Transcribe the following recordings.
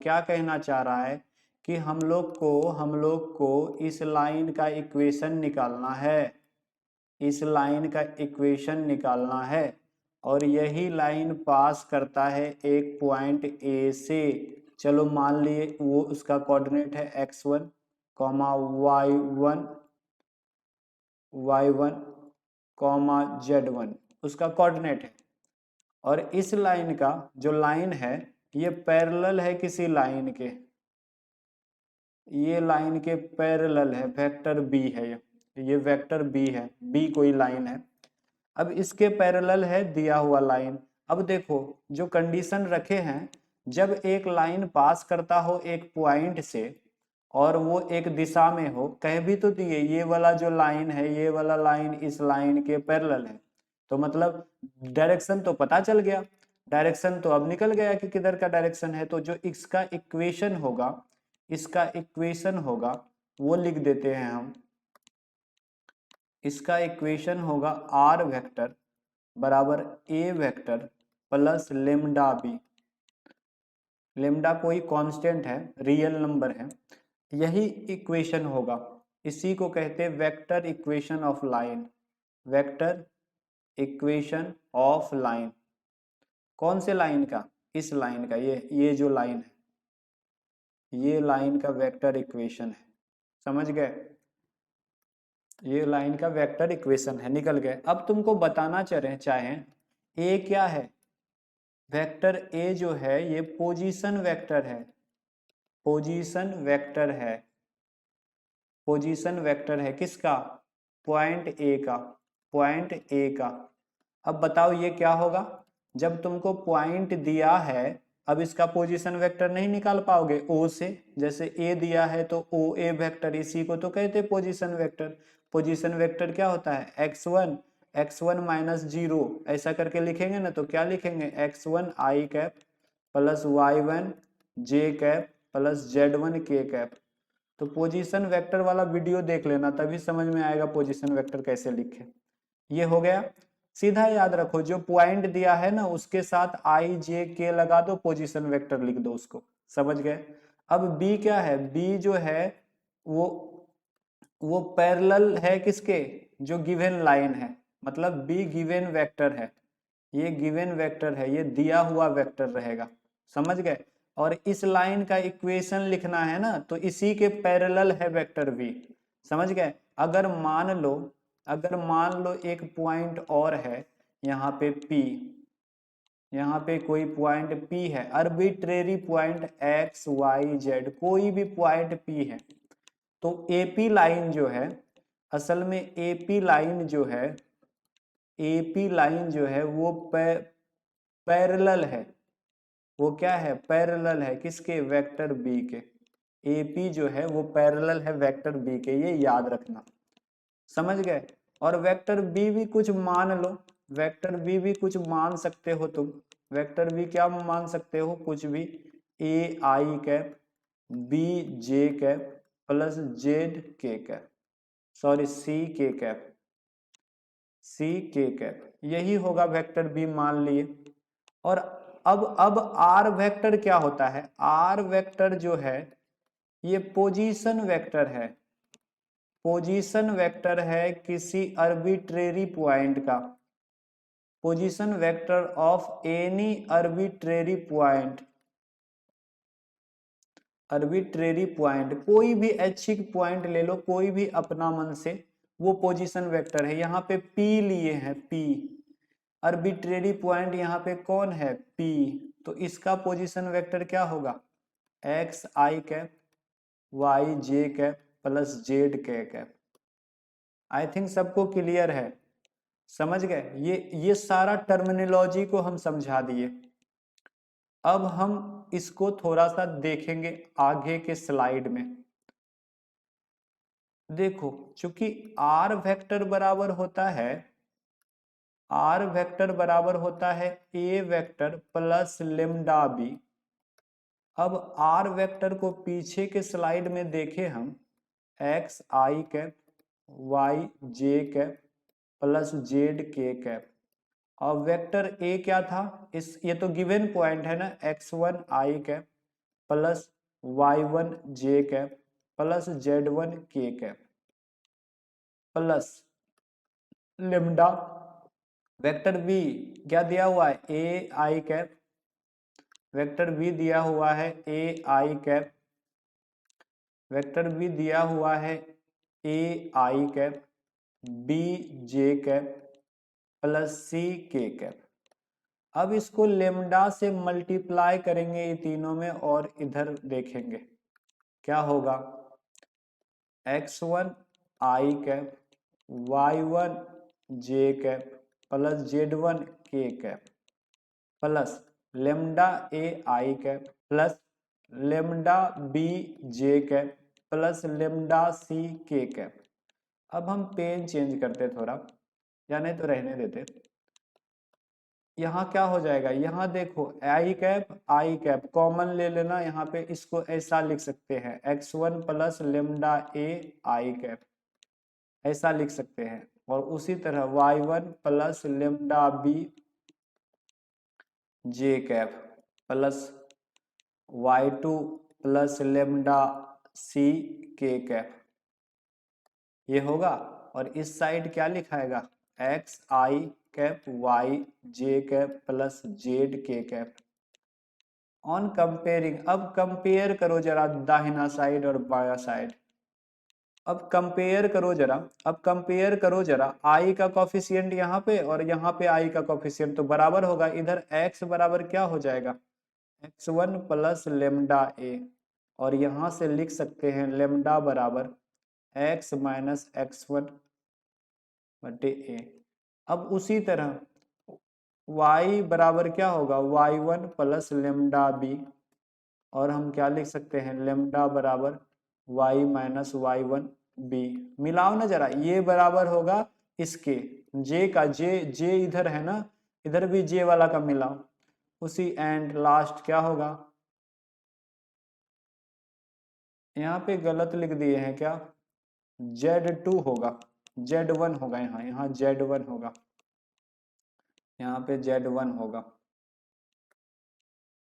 क्या कहना चाह रहा है कि हम लोग को इस लाइन का इक्वेशन निकालना है, इस लाइन का इक्वेशन निकालना है, और यही लाइन पास करता है एक पॉइंट ए से। चलो मान लिए वो उसका कोऑर्डिनेट है x1 comma y1 comma z1 उसका कोऑर्डिनेट है। और इस लाइन का जो लाइन है ये पैरेलल है किसी लाइन के, ये लाइन के पैरेलल है, वेक्टर बी है, ये वेक्टर बी है, बी कोई लाइन है। अब इसके पैरेलल है दिया हुआ लाइन। अब देखो जो कंडीशन रखे हैं, जब एक लाइन पास करता हो एक पॉइंट से और वो एक दिशा में हो, कह भी तो दिए ये वाला जो लाइन है, ये वाला लाइन इस लाइन के पैरेलल है, तो मतलब डायरेक्शन तो पता चल गया, डायरेक्शन तो अब निकल गया कि किधर का डायरेक्शन है। तो जो इसका इक्वेशन होगा, इसका इक्वेशन होगा वो लिख देते हैं हम। इसका इक्वेशन होगा आर वेक्टर बराबर A vector plus lambda B. Lambda कोई कांस्टेंट है, रियल नंबर है, यही इक्वेशन होगा। इसी को कहते हैं vector equation of line, vector equation of line. कौन से लाइन का? इस लाइन का, ये जो लाइन है, ये लाइन का वेक्टर इक्वेशन है। समझ गए? ये लाइन का वेक्टर इक्वेशन है, निकल गए। अब तुमको बताना चाहें ए क्या है? वेक्टर ए जो है ये पोजीशन वेक्टर है, पोजीशन वेक्टर है, पोजीशन वेक्टर है किसका? पॉइंट ए का, पॉइंट ए का। अब बताओ ये क्या होगा? जब तुमको पॉइंट दिया है, अब इसका पोजीशन वेक्टर नहीं निकाल पाओगे ओ से, जैसे ए दिया है तो ओ ए वेक्टर, इसी को तो कहते हैं पोजीशन वेक्टर। पोजीशन वेक्टर क्या होता है? x1 माइनस जीरो, ऐसा करके लिखेंगे ना, तो क्या लिखेंगे? x1 I cap plus y1 J cap plus z1 K cap. तो पोजीशन वेक्टर वाला वीडियो देख लेना, तभी समझ में आएगा पोजीशन वेक्टर कैसे लिखे। ये हो गया। सीधा याद रखो, जो पॉइंट दिया है ना उसके साथ आई जे के लगा दो, पोजीशन वेक्टर लिख दो उसको। समझ गए? अब बी क्या है? बी जो है वो पैरेलल है किसके? जो गिवन लाइन है, मतलब बी गिवन वेक्टर है, ये गिवन वेक्टर है, ये दिया हुआ वेक्टर रहेगा। समझ गए? और इस लाइन का इक्वेशन लिखना है ना, तो इसी के पैरेलल है वेक्टर बी। समझ गए? अगर मान लो एक पॉइंट और है यहाँ पे P, यहाँ पे कोई पॉइंट P है, arbitrary point x y z, कोई भी पॉइंट P है, तो AP लाइन जो है, असल में AP लाइन जो है, AP लाइन जो है वो पैरेलल है। वो क्या है? पैरेलल है किसके? वेक्टर बी के। AP जो है वो पैरेलल है वेक्टर बी के, ये याद रखना। समझ गए? और वेक्टर बी भी कुछ मान लो, वेक्टर बी भी कुछ मान सकते हो तुम। वेक्टर बी क्या मान सकते हो? कुछ भी, A I cap B J cap plus Z K cap, sorry C K cap, C K cap, यही होगा वेक्टर बी मान लिए। और अब आर वेक्टर क्या होता है? आर वेक्टर जो है ये पोजीशन वेक्टर है, पोजीशन वेक्टर है किसी आर्बिट्रेरी पॉइंट का, position vector of any arbitrary point. Arbitrary point, कोई भी ऐच्छिक पॉइंट ले लो, कोई भी अपना मन से, वो पोजीशन वेक्टर है। यहाँ पे P लिए हैं, P आर्बिट्रेरी पॉइंट, यहाँ पे कौन है? P, तो इसका पोजीशन वेक्टर क्या होगा? x I cap y J cap plus Z K cap. I think सबको क्लियर है। समझ गए? ये सारा टर्मिनोलॉजी को हम समझा दिए। अब हम इसको थोड़ा सा देखेंगे आगे के स्लाइड में। देखो, चूंकि आर वेक्टर बराबर होता है, आर वेक्टर बराबर होता है A vector plus lambda B. अब आर वेक्टर को पीछे के स्लाइड में देखे हम, X I cap Y J cap plus Z K cap. और वेक्टर ए क्या था? ये तो गिवन पॉइंट है ना, x1 I cap plus y1 J cap plus z1 K cap plus lambda vector B क्या दिया हुआ है A I cap, vector B दिया हुआ है A I cap, vector B दिया हुआ है A I cap B J cap plus C K cap. अब इसको लेमडा से मल्टीप्लाई करेंगे ये तीनों में और इधर देखेंगे क्या होगा x1 I cap y1 J cap plus z1 K cap plus lambda A I cap plus lambda B J cap plus lambda C K cap. अब हम पेन चेंज करते थोड़ा या नहीं तो रहने देते। यहाँ क्या हो जाएगा, यहाँ देखो आई कैप कॉमन ले लेना, यहाँ पे इसको ऐसा लिख सकते हैं x1 plus lambda A I cap ऐसा लिख सकते हैं, और उसी तरह y1 plus lambda B J cap plus y2 plus lambda C K cap ये होगा। और इस साइड क्या लिखाएगा X I cap Y J cap plus Z K cap. On comparing, अब कंपेयर करो जरा दाहिना साइड और बाया साइड। अब कंपेयर करो जरा, अब कंपेयर करो जरा आई का कोफिशिएंट यहाँ पे और यहाँ पे आई का कोफिशिएंट तो बराबर होगा। इधर x बराबर क्या हो जाएगा x1 प्लस लेमडा ए, और यहाँ से लिख सकते हैं लेमडा बराबर x माइनस x1 बटे ए। अब उसी तरह y बराबर क्या होगा y1 प्लस लेमडा बी, और हम क्या लिख सकते हैं लेमडा बराबर y माइनस y1 बी। मिलाओ ना जरा, ये बराबर होगा इसके j का, j इधर है ना, इधर भी j वाला का मिलाओ उसी। एंड लास्ट क्या होगा, यहाँ पे गलत लिख दिए हैं क्या, Z2 होगा, Z1 होगा, यहाँ Z1 होगा, यहाँ पे Z1 होगा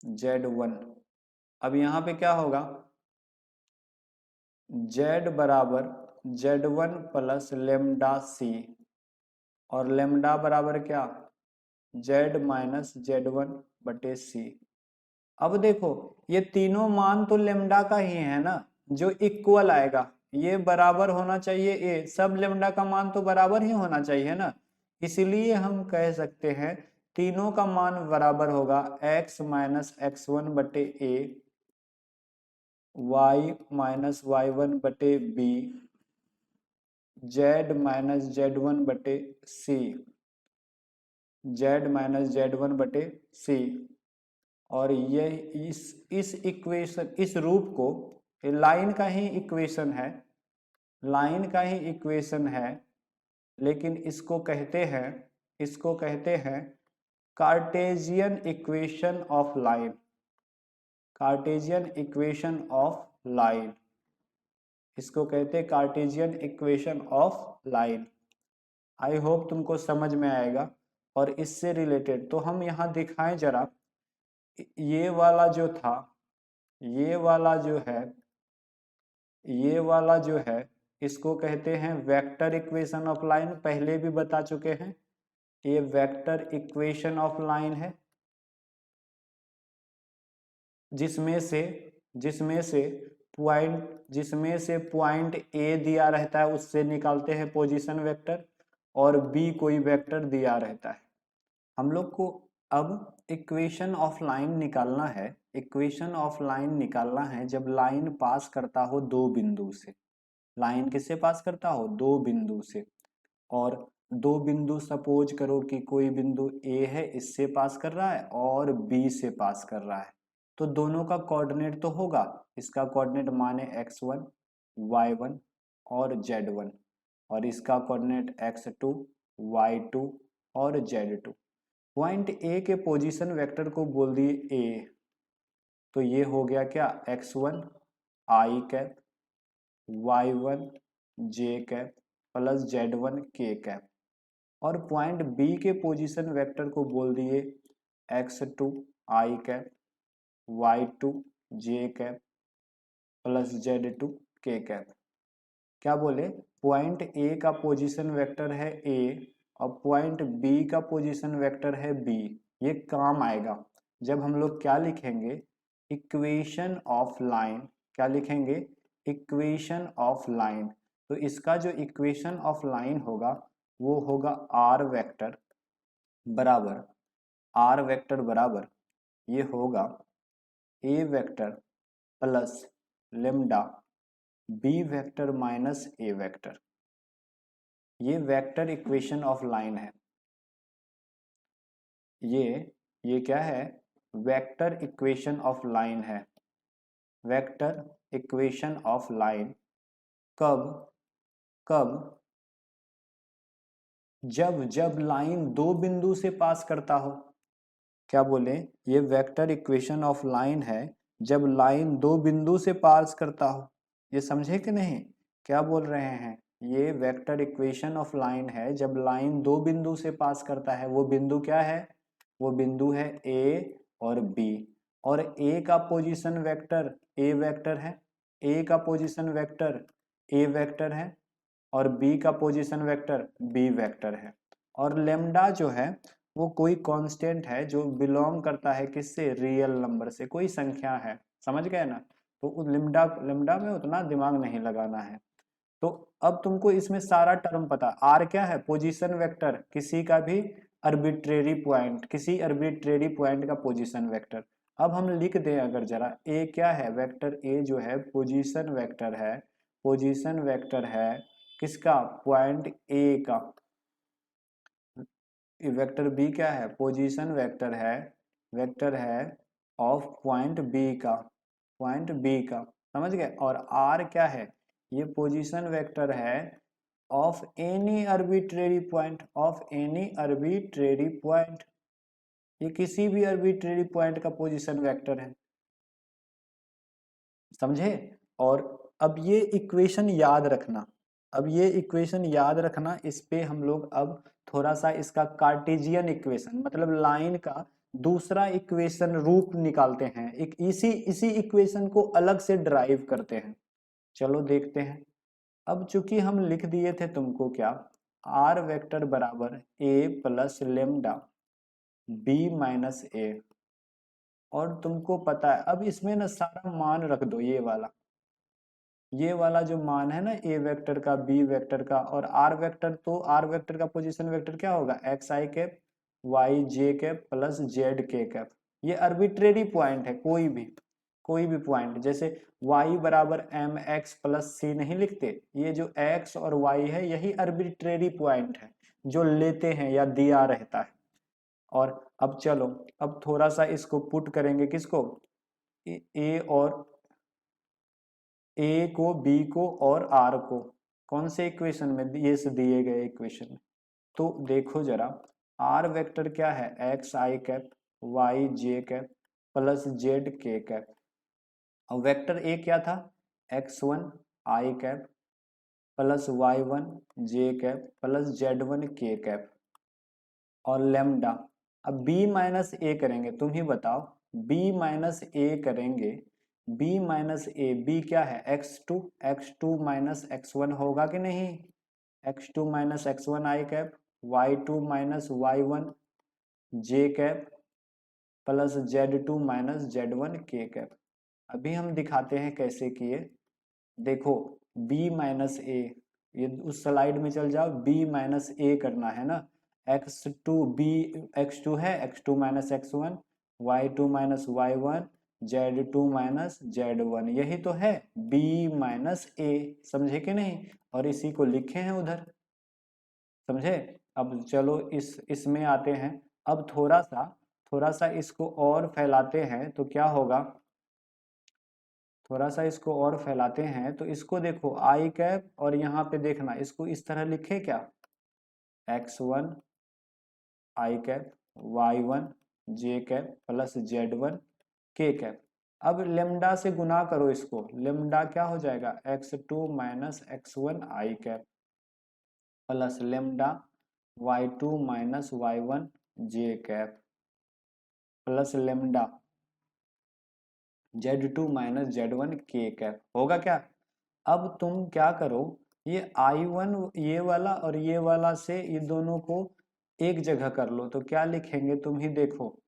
Z1। अब यहाँ पे क्या होगा Z बराबर Z1 प्लस लेमडा सी, और लेमडा बराबर क्या Z माइनस Z1 बटे सी। अब देखो ये तीनों मान तो लेमडा का ही है ना, जो इक्वल आएगा ये बराबर होना चाहिए, ए सब लेमडा का मान तो बराबर ही होना चाहिए ना, इसलिए हम कह सकते हैं तीनों का मान बराबर होगा x माइनस x1 बटे ए y माइनस y1 बटे बी z माइनस z1 बटे सी, z माइनस z1 बटे सी। और ये इस इक्वेशन, इस रूप को लाइन का ही इक्वेशन है, लाइन का ही इक्वेशन है, लेकिन इसको कहते हैं Cartesian equation of line, Cartesian equation of line, इसको कहते हैं Cartesian equation of line. I hope तुमको समझ में आएगा। और इससे रिलेटेड तो हम यहाँ दिखाएं जरा, ये वाला जो था, ये वाला जो है, ये वाला जो है इसको कहते हैं वेक्टर इक्वेशन ऑफ लाइन, पहले भी बता चुके हैं। ये वेक्टर इक्वेशन ऑफ लाइन है जिसमें से पॉइंट ए दिया रहता है उससे निकालते हैं पोजीशन वेक्टर, और बी कोई वेक्टर दिया रहता है। हम लोग को अब इक्वेशन ऑफ लाइन निकालना है, इक्वेशन ऑफ लाइन निकालना है जब लाइन पास करता हो दो बिंदु से। लाइन किससे पास करता हो, दो बिंदु से, और दो बिंदु सपोज करो कि कोई बिंदु ए है इससे पास कर रहा है और बी से पास कर रहा है, तो दोनों का कोऑर्डिनेट तो होगा, इसका कोऑर्डिनेट माने x1 y1 और z1, और इसका कोऑर्डिनेट x2 y2 और z2। पॉइंट ए के पोजीशन वेक्टर को बोल दिए ए, तो ये हो गया क्या x1 I cap y1 J cap plus z1 K cap, और पॉइंट बी के पोजीशन वेक्टर को बोल दिए x2 आई कैप y2 जे कैप प्लस Z2 के कैप। क्या बोले, पॉइंट ए का पोजीशन वेक्टर है ए और पॉइंट बी का पोजीशन वेक्टर है बी। ये काम आएगा जब हम लोग क्या लिखेंगे, इक्वेशन ऑफ लाइन। क्या लिखेंगे, इक्वेशन ऑफ लाइन। तो इसका जो इक्वेशन ऑफ लाइन होगा वो होगा आर वेक्टर बराबर, आर वेक्टर बराबर ये होगा A vector plus lambda B vector minus A vector. ये वेक्टर इक्वेशन ऑफ लाइन है। ये क्या है, वेक्टर इक्वेशन ऑफ लाइन है। वेक्टर इक्वेशन ऑफ लाइन कब कब, जब जब लाइन दो बिंदु से पास करता हो। क्या बोले, ये वेक्टर इक्वेशन ऑफ लाइन है जब लाइन दो बिंदु से पास करता हो। ये समझे कि नहीं, क्या बोल रहे हैं, ये वेक्टर इक्वेशन ऑफ लाइन है जब लाइन दो बिंदु से पास करता है। वो बिंदु क्या है, वो बिंदु है ए और बी। और ए का पोजीशन वेक्टर ए वेक्टर है, ए का पोजीशन वेक्टर ए वेक्टर है और बी का पोजीशन वेक्टर बी वेक्टर है। और लेम्डा जो है वो कोई कांस्टेंट है जो बिलोंग करता है किससे, रियल नंबर से, कोई संख्या है। समझ गए ना, तो लेम्डा लेम्डा में उतना दिमाग नहीं लगाना है। तो अब तुमको इसमें सारा टर्म पता, आर क्या है, पोजीशन वेक्टर, किसी का भी अर्बिट्रेरी पॉइंट, किसी अर्बिट्रेरी पॉइंट का पोजीशन वेक्टर। अब हम लिख दें अगर जरा, ए क्या है, वेक्टर ए जो है पोजीशन वेक्टर है, पोजीशन वेक्टर है किसका, पॉइंट ए का। वेक्टर बी क्या है, पोजीशन वेक्टर है ऑफ पॉइंट बी का, पॉइंट बी का। समझ गए। और आर क्या है, ये पोजीशन वेक्टर है of any arbitrary point, of any arbitrary point. ये किसी भी अर्बिट्रेरी पॉइंट का पोजीशन वेक्टर है। समझे। और अब ये इक्वेशन याद रखना, अब ये इक्वेशन याद रखना, इस पे हम लोग अब थोड़ा सा इसका कार्टेशियन इक्वेशन मतलब लाइन का दूसरा इक्वेशन रूप निकालते हैं, एक इसी इसी इक्वेशन को अलग से ड्राइव करते हैं। चलो देखते हैं। अब चूंकि हम लिख दिए थे तुमको क्या, आर वेक्टर बराबर ए प्लस लेम्डा बी माइनस ए। और तुमको पता है, अब इसमें ना सारा मान रख दो, ये वाला जो मान है ना, ए वेक्टर का, बी वेक्टर का और आर वेक्टर, तो आर वेक्टर का पोजीशन वेक्टर क्या होगा, x I cap Y J cap plus Z K cap. ये अर्बिट्रेरी पॉइंट है, कोई भी पॉइंट, जैसे y बराबर एम एक्स प्लस सी नहीं लिखते, ये जो x और y है यही अर्बिट्रेरी पॉइंट है जो लेते हैं या दिया रहता है। और अब चलो, अब थोड़ा सा इसको पुट करेंगे किसको, ए और ए को, बी को और आर को, कौन से इक्वेशन में, ये से दिए गए इक्वेशन में। तो देखो जरा, आर वेक्टर क्या है, x I cap Y J cap plus Z K cap. और वेक्टर ए क्या था, x1 I cap plus y1 J cap plus z1 K cap और लेम्डा। अब b माइनस ए करेंगे, तुम ही बताओ, b माइनस ए करेंगे, b माइनस ए, b क्या है, x2 माइनस x1 होगा कि नहीं, x2 minus x1 I cap, y2 minus y1 J cap plus z2 minus z1 K cap. अभी हम दिखाते हैं कैसे किए। देखो b माइनस ए, ये उस स्लाइड में चल जाओ, b माइनस ए करना है ना, x2 है, x2 minus x1 y2 minus y1 z2 minus z1, यही तो है b माइनस ए। समझे कि नहीं, और इसी को लिखे हैं उधर। समझे। अब चलो इसमें आते हैं। अब थोड़ा सा इसको और फैलाते हैं तो क्या होगा, थोड़ा सा इसको और फैलाते हैं तो इसको देखो, आई कैप और यहाँ पे देखना, इसको इस तरह लिखे क्या, x1 I cap y1 J cap plus z1 K cap. अब लेम्डा से गुना करो इसको, लेम्डा क्या हो जाएगा, x2 minus x1 I cap plus lambda y2 minus y1 J cap plus lambda Z2 minus Z1 K cap होगा क्या। अब तुम क्या करो, ये I1 ये वाला और ये वाला से ये दोनों को एक जगह कर लो, तो क्या लिखेंगे तुम ही देखो,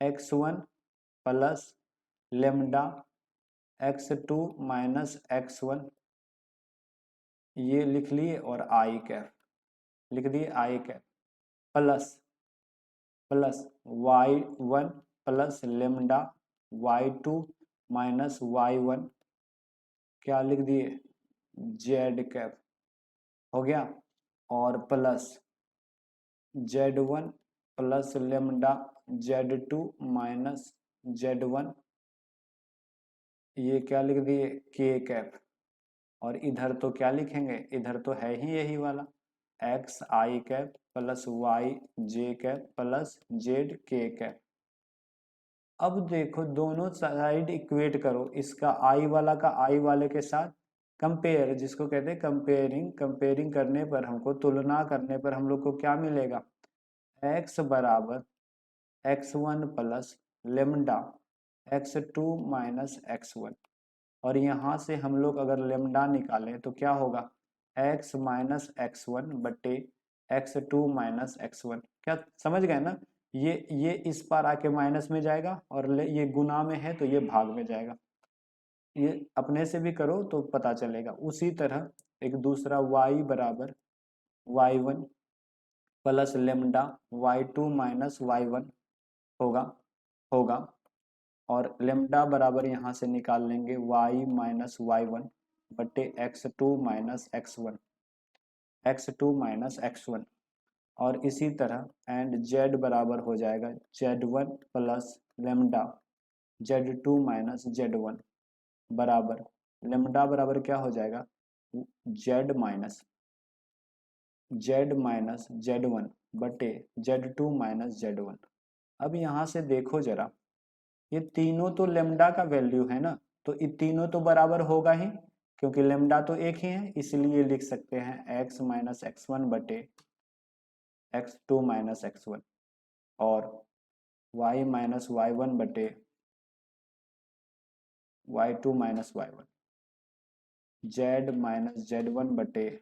x1 plus lambda x2 minus x1, ये लिख लिए, और आई कैप लिख दिए, I cap plus plus y1 plus lambda y2 minus y1, क्या लिख दिए, जेड कैप हो गया, और plus z1 plus lambda z2 minus z1, ये क्या लिख दिए, के कैप। और इधर तो क्या लिखेंगे, इधर तो है ही यही वाला, x I cap plus Y J cap plus Z K cap. अब देखो दोनों साइड इक्वेट करो, इसका आई वाला का आई वाले के साथ कंपेयर, जिसको कहते हैं कंपेयरिंग, कंपेयरिंग करने पर हमको, तुलना करने पर हम लोग को क्या मिलेगा, x बराबर x1 plus lambda x2 minus x1। और यहाँ से हम लोग अगर लेमडा निकालें तो क्या होगा, x माइनस x1 बटे x2 माइनस x1। क्या समझ गए ना, ये इस पार आके माइनस में जाएगा, और ये गुना में है तो ये भाग में जाएगा। ये अपने से भी करो तो पता चलेगा। उसी तरह एक दूसरा y बराबर y1 plus lambda y2 minus y1 होगा होगा और लेमडा बराबर यहाँ से निकाल लेंगे y माइनस y1 बटे x2 minus x1, x2 minus x1। और इसी तरह एंड z बराबर हो जाएगा z1 plus lambda z2 minus z1 बराबर लेमडा बराबर क्या हो जाएगा, z माइनस z1 बटे z2 माइनस z1। अब यहाँ से देखो जरा, ये तीनों तो लेमडा का वैल्यू है ना, तो ये तीनों तो बराबर होगा ही, क्योंकि लेमडा तो एक ही है, इसलिए लिख सकते हैं x माइनस x1 बटे x2 माइनस x1, और y माइनस y1 बटे y2 minus y1, z minus z1 बटे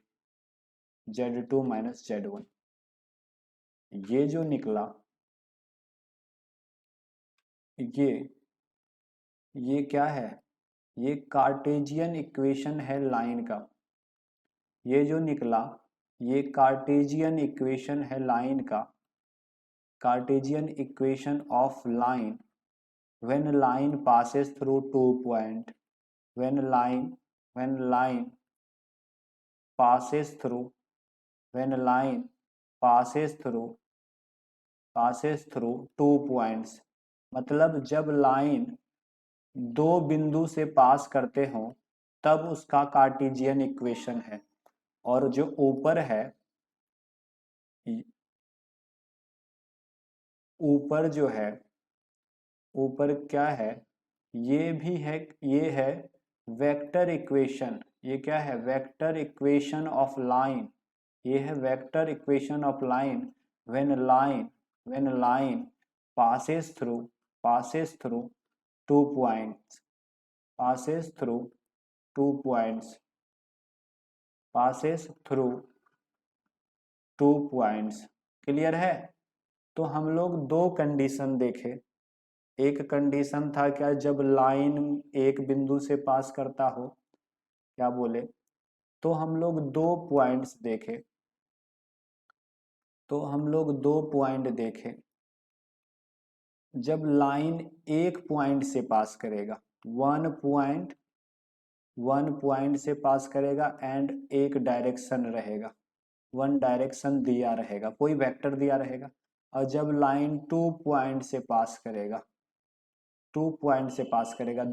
z2 माइनस z1। ये जो निकला, ये क्या है, ये कार्टेजियन इक्वेशन है लाइन का। ये जो निकला ये कार्टेजियन इक्वेशन है लाइन का, Cartesian equation of line when line passes through two point, when line passes through, when line passes through two points, मतलब जब लाइन दो बिंदु से पास करते हो तब उसका कार्टेजियन इक्वेशन है। और जो ऊपर है, ऊपर जो है, ऊपर क्या है, ये भी है, ये है वेक्टर इक्वेशन। ये क्या है, वेक्टर इक्वेशन ऑफ लाइन। ये है vector equation of line when line passes through two points, passes through two points, passes through two points। Clear है। तो हम लोग दो कंडीशन देखे, एक कंडीशन था क्या, जब लाइन एक बिंदु से पास करता हो, क्या बोले, तो हम लोग दो पॉइंट्स देखे, तो हम लोग दो पॉइंट देखे, जब लाइन एक पॉइंट से पास करेगा, वन पॉइंट से पास करेगा एंड एक डायरेक्शन रहेगा, वन डायरेक्शन दिया रहेगा, कोई वेक्टर दिया रहेगा। और जब लाइन टू पॉइंट से पास करेगा,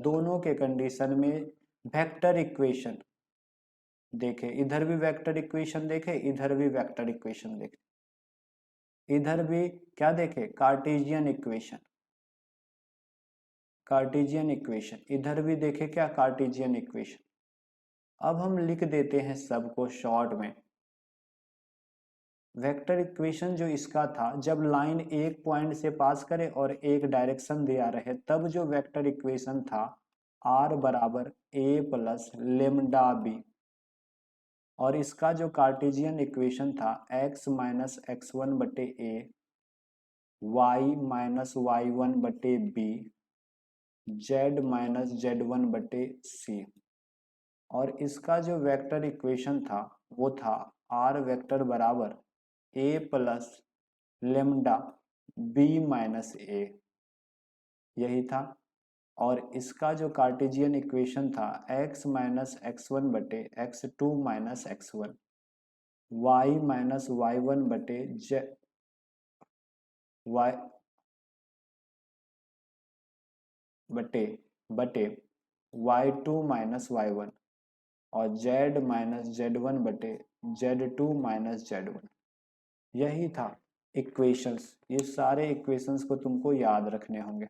दोनों के कंडीशन में वेक्टर इक्वेशन देखे, इधर भी वेक्टर इक्वेशन देखे, इधर भी वेक्टर इक्वेशन देखे, इधर भी क्या देखे, कार्टेशियन इक्वेशन, इधर भी देखे क्या, कार्टेशियन इक्वेशन। अब हम लिख देते हैं सबको शॉर्ट में, वेक्टर इक्वेशन जो इसका था, जब लाइन एक पॉइंट से पास करे और एक डायरेक्शन दिया रहे, तब जो वेक्टर इक्वेशन था r बराबर a प्लस लेमडा बी, और इसका जो कार्टेशियन इक्वेशन था x माइनस एक्स वन बटे A, Y minus Y one बटे B, Z minus Z one बटे सी, और इसका जो वेक्टर इक्वेशन था वो था r वेक्टर बराबर a plus lambda b minus A, यही था। और इसका जो कार्टेशियन इक्वेशन था x माइनस एक्स वन बटे X two minus X one, Y minus Y one बटे वाई बटे Y two minus Y one, और जेड माइनस जेड वन बटे Z two minus Z one, यही था इक्वेशंस। ये सारे इक्वेशंस को तुमको याद रखने होंगे।